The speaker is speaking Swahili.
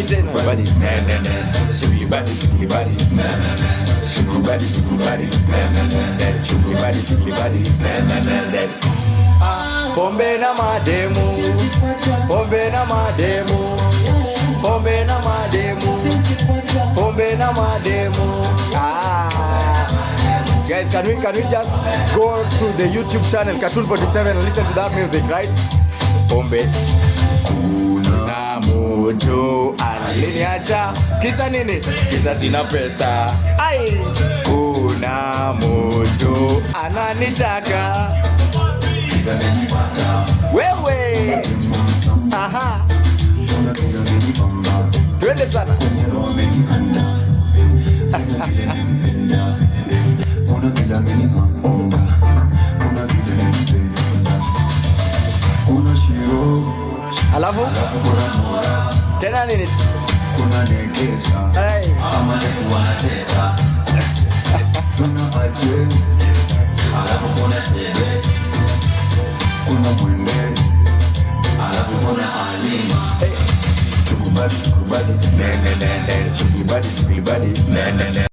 nini tena? Body, shake body, shake body, shake body, shake body, shake body, shake body. Pombe na mademu, pombe na mademu, pombe na mademu, pombe na mademu. Guys, can we just go to the YouTube channel Cartoon 47 and listen to that music, right? Pombe na mtu aliniacha, kisa nini? Kisa sina pesa. Ai, kuna mtu ananitaka, kisa nilipata wewe. Aha, twende sana. Alafu tena nini? Kuna nekesa. Hey. Ama ni wanatesa. Tuna aje. Alafu kuna tebe. Kuna mwende. Alafu kuna alima. Hey. Chukubadi, chukubadi. Chukubadi, chukubadi.